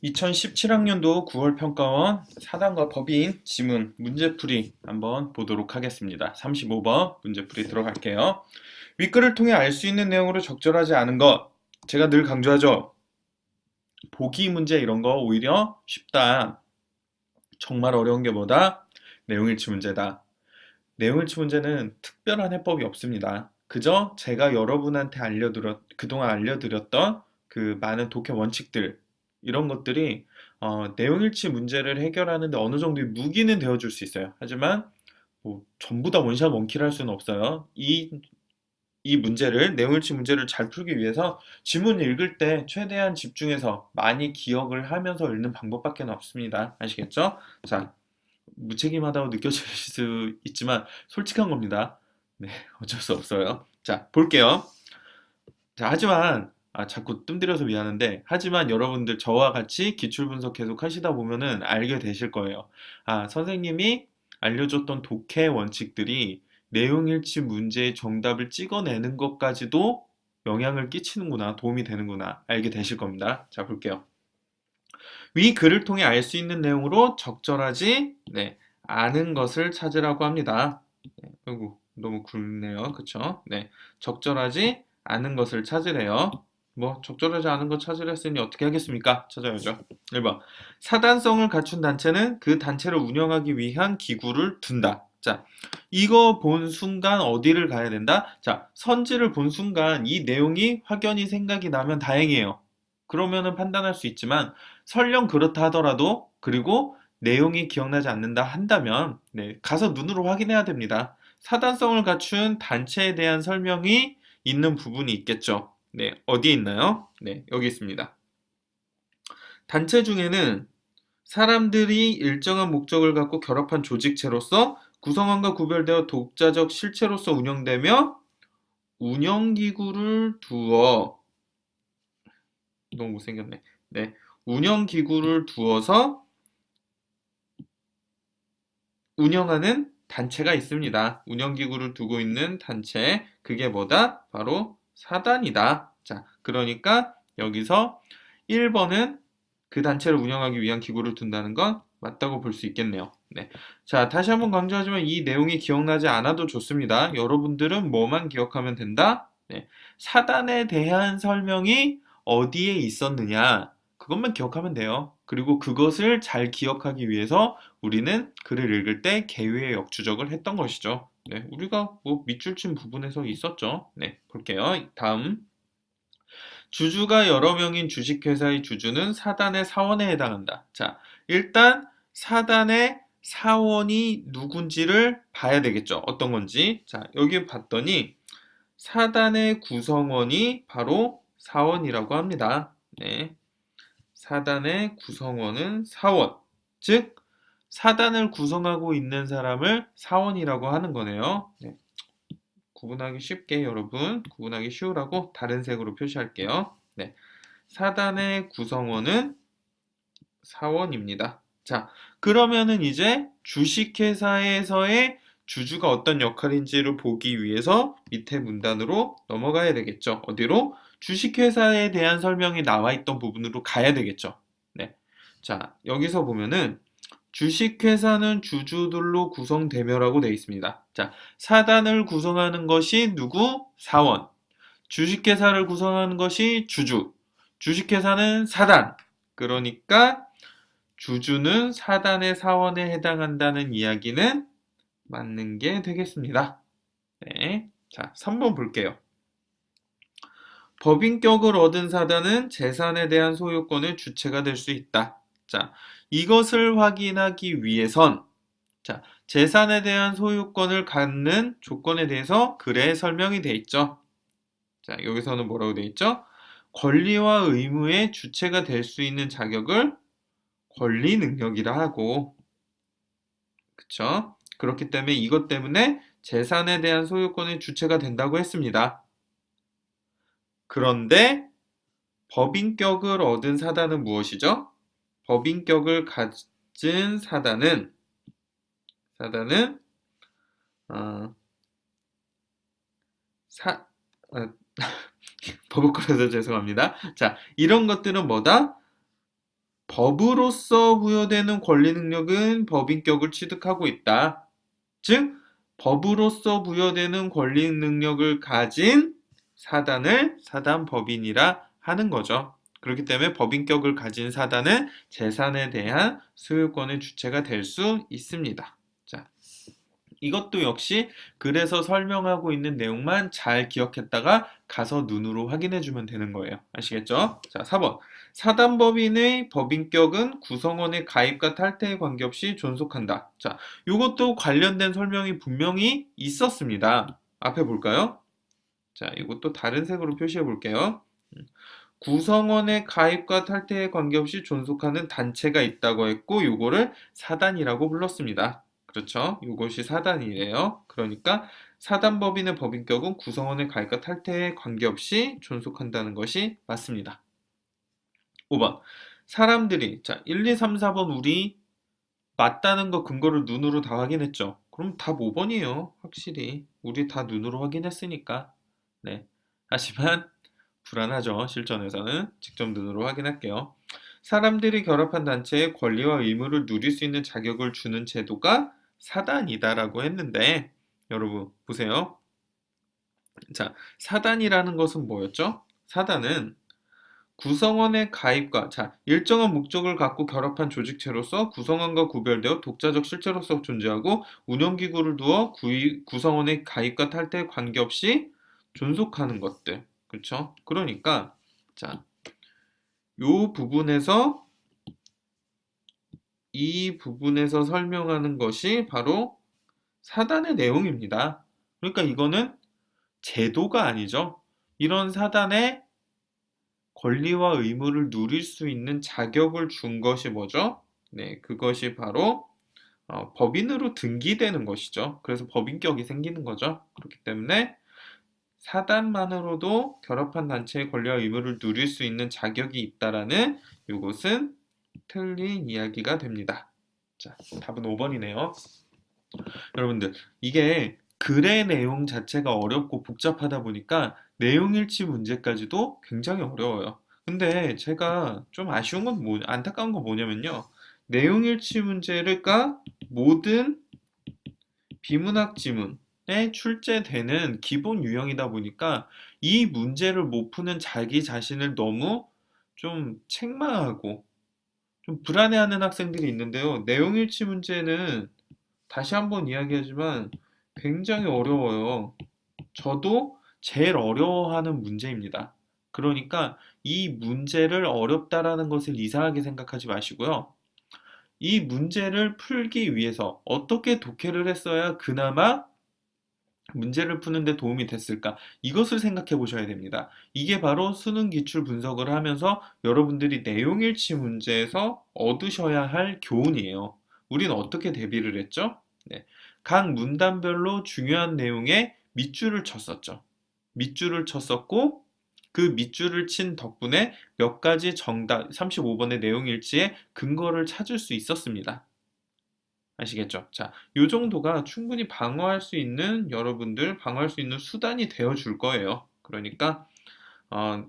2017학년도 9월 평가원 사단과 법인 지문 문제풀이 한번 보도록 하겠습니다. 35번 문제풀이 들어갈게요. 윗글을 통해 알 수 있는 내용으로 적절하지 않은 것. 제가 늘 강조하죠. 보기 문제 이런 거 오히려 쉽다. 정말 어려운 게 뭐다? 내용일치 문제다. 내용일치 문제는 특별한 해법이 없습니다. 그저 제가 여러분한테 그동안 알려드렸던 그 많은 독해 원칙들, 이런 것들이 내용일치 문제를 해결하는데 어느 정도의 무기는 되어줄 수 있어요. 하지만 뭐 전부 다 원샷 원킬 할 수는 없어요. 이 문제를, 내용일치 문제를 잘 풀기 위해서 지문 읽을 때 최대한 집중해서 많이 기억을 하면서 읽는 방법밖에 없습니다. 아시겠죠? 자, 무책임하다고 느껴질 수 있지만 솔직한 겁니다. 네, 어쩔 수 없어요. 자, 볼게요. 자, 하지만 자꾸 뜸들여서 미안한데 하지만 여러분들 저와 같이 기출 분석 계속 하시다 보면은 알게 되실 거예요. 선생님이 알려줬던 독해 원칙들이 내용일치 문제의 정답을 찍어내는 것까지도 영향을 끼치는구나, 도움이 되는구나 알게 되실 겁니다. 자, 볼게요. 위 글을 통해 알 수 있는 내용으로 적절하지 않은 것을 찾으라고 합니다. 아이고, 너무 굵네요. 그쵸? 네, 적절하지 않은 것을 찾으래요. 뭐 적절하지 않은 것 찾으려 했으니 어떻게 하겠습니까? 찾아야죠. 1번. 사단성을 갖춘 단체는 그 단체를 운영하기 위한 기구를 둔다. 자, 이거 본 순간 어디를 가야 된다? 자, 선지를 본 순간 이 내용이 확연히 생각이 나면 다행이에요. 그러면은 판단할 수 있지만 설령 그렇다 하더라도, 그리고 내용이 기억나지 않는다 한다면 가서 눈으로 확인해야 됩니다. 사단성을 갖춘 단체에 대한 설명이 있는 부분이 있겠죠. 네, 어디에 있나요? 네, 여기 있습니다. 단체 중에는 사람들이 일정한 목적을 갖고 결합한 조직체로서 구성원과 구별되어 독자적 실체로서 운영되며 운영기구를 두어, 너무 못생겼네. 네, 운영기구를 두어서 운영하는 단체가 있습니다. 운영기구를 두고 있는 단체, 그게 뭐다? 바로 사단이다. 자, 그러니까 여기서 1번은 그 단체를 운영하기 위한 기구를 둔다는 건 맞다고 볼 수 있겠네요. 네. 자, 다시 한번 강조하지만 이 내용이 기억나지 않아도 좋습니다. 여러분들은 뭐만 기억하면 된다? 네. 사단에 대한 설명이 어디에 있었느냐? 그것만 기억하면 돼요. 그리고 그것을 잘 기억하기 위해서 우리는 글을 읽을 때 개요의 역추적을 했던 것이죠. 네, 우리가 뭐 밑줄 친 부분에서 있었죠. 네, 볼게요. 다음. 주주가 여러 명인 주식회사의 주주는 사단의 사원에 해당한다. 자, 일단 사단의 사원이 누군지를 봐야 되겠죠. 어떤 건지. 자, 여기 봤더니 사단의 구성원이 바로 사원이라고 합니다. 네. 사단의 구성원은 사원. 즉, 사단을 구성하고 있는 사람을 사원이라고 하는 거네요. 네. 구분하기 쉽게 여러분, 구분하기 쉬우라고 다른 색으로 표시할게요. 네. 사단의 구성원은 사원입니다. 자, 그러면은 이제 주식회사에서의 주주가 어떤 역할인지를 보기 위해서 밑에 문단으로 넘어가야 되겠죠. 어디로? 주식회사에 대한 설명이 나와 있던 부분으로 가야 되겠죠. 네. 자, 여기서 보면은 주식회사는 주주들로 구성되며라고 되어 있습니다. 자, 사단을 구성하는 것이 누구? 사원. 주식회사를 구성하는 것이 주주. 주식회사는 사단. 그러니까 주주는 사단의 사원에 해당한다는 이야기는 맞는 게 되겠습니다. 네. 자, 3번 볼게요. 법인격을 얻은 사단은 재산에 대한 소유권의 주체가 될 수 있다. 자, 이것을 확인하기 위해선 재산에 대한 소유권을 갖는 조건에 대해서 글에 설명이 돼 있죠. 자, 여기서는 뭐라고 돼 있죠? 권리와 의무의 주체가 될 수 있는 자격을 권리 능력이라 하고, 그쵸? 그렇기 때문에 이것 때문에 재산에 대한 소유권의 주체가 된다고 했습니다. 그런데 법인격을 얻은 사단은 무엇이죠? 법인격을 가진 사단은 어, 사 어, 버벅거려서 죄송합니다. 자, 이런 것들은 뭐다? 법으로서 부여되는 권리 능력은 법인격을 취득하고 있다. 즉, 법으로서 부여되는 권리 능력을 가진 사단을 사단법인이라 하는 거죠. 그렇기 때문에 법인격을 가진 사단은 재산에 대한 소유권의 주체가 될 수 있습니다. 자, 이것도 역시 글에서 설명하고 있는 내용만 잘 기억했다가 가서 눈으로 확인해 주면 되는 거예요. 아시겠죠? 자, 4번. 사단법인의 법인격은 구성원의 가입과 탈퇴에 관계없이 존속한다. 자, 이것도 관련된 설명이 분명히 있었습니다. 앞에 볼까요? 자, 이것도 다른 색으로 표시해 볼게요. 구성원의 가입과 탈퇴에 관계없이 존속하는 단체가 있다고 했고, 요거를 사단이라고 불렀습니다. 그렇죠? 이것이 사단이래요. 그러니까 사단법인의 법인격은 구성원의 가입과 탈퇴에 관계없이 존속한다는 것이 맞습니다. 5번. 사람들이, 자, 1, 2, 3, 4번 우리 맞다는 거 근거를 눈으로 다 확인했죠? 그럼 답 5번이에요. 확실히. 우리 다 눈으로 확인했으니까. 네. 하지만 불안하죠. 실전에서는. 직접 눈으로 확인할게요. 사람들이 결합한 단체의 권리와 의무를 누릴 수 있는 자격을 주는 제도가 사단이다라고 했는데, 여러분 보세요. 자, 사단이라는 것은 뭐였죠? 사단은 구성원의 가입과, 자, 일정한 목적을 갖고 결합한 조직체로서 구성원과 구별되어 독자적 실체로서 존재하고 운영기구를 두어 구성원의 가입과 탈퇴에 관계없이 존속하는 것들. 그렇죠? 그러니까 자, 요 부분에서 이 부분에서 설명하는 것이 바로 사단의 내용입니다. 그러니까 이거는 제도가 아니죠. 이런 사단의 권리와 의무를 누릴 수 있는 자격을 준 것이 뭐죠? 네, 그것이 바로 법인으로 등기되는 것이죠. 그래서 법인격이 생기는 거죠. 그렇기 때문에 사단만으로도 결합한 단체의 권리와 의무를 누릴 수 있는 자격이 있다라는 이것은 틀린 이야기가 됩니다. 자, 답은 5번이네요. 여러분들, 이게 글의 내용 자체가 어렵고 복잡하다 보니까 내용일치 문제까지도 굉장히 어려워요. 근데 제가 좀 아쉬운 건 안타까운 건 뭐냐면요. 내용일치 문제가 모든 비문학 지문에 출제되는 기본 유형이다 보니까 이 문제를 못 푸는 자기 자신을 너무 좀 책망하고 좀 불안해하는 학생들이 있는데요. 내용일치 문제는 다시 한번 이야기하지만 굉장히 어려워요. 저도 제일 어려워하는 문제입니다. 그러니까 이 문제를 어렵다라는 것을 이상하게 생각하지 마시고요. 이 문제를 풀기 위해서 어떻게 독해를 했어야 그나마 문제를 푸는데 도움이 됐을까? 이것을 생각해 보셔야 됩니다. 이게 바로 수능 기출 분석을 하면서 여러분들이 내용일치 문제에서 얻으셔야 할 교훈이에요. 우리는 어떻게 대비를 했죠? 네. 각 문단별로 중요한 내용에 밑줄을 쳤었죠. 밑줄을 쳤었고 그 밑줄을 친 덕분에 몇 가지 정답, 35번의 내용일치의 근거를 찾을 수 있었습니다. 아시겠죠? 자, 요 정도가 충분히 방어할 수 있는 여러분들 방어할 수 있는 수단이 되어 줄 거예요. 그러니까 어,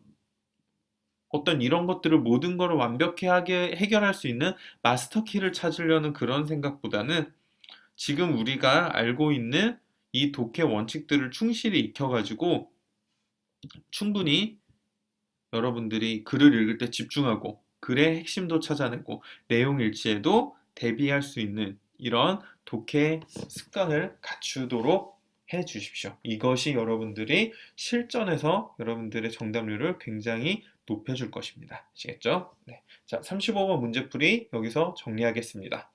어떤 이런 것들을 모든 걸 완벽하게 해결할 수 있는 마스터 키를 찾으려는 그런 생각보다는 지금 우리가 알고 있는 이 독해 원칙들을 충실히 익혀가지고 충분히 여러분들이 글을 읽을 때 집중하고 글의 핵심도 찾아내고 내용 일치에도 대비할 수 있는 이런 독해 습관을 갖추도록 해 주십시오. 이것이 여러분들이 실전에서 여러분들의 정답률을 굉장히 높여줄 것입니다. 아시겠죠? 네. 자, 35번 문제풀이 여기서 정리하겠습니다.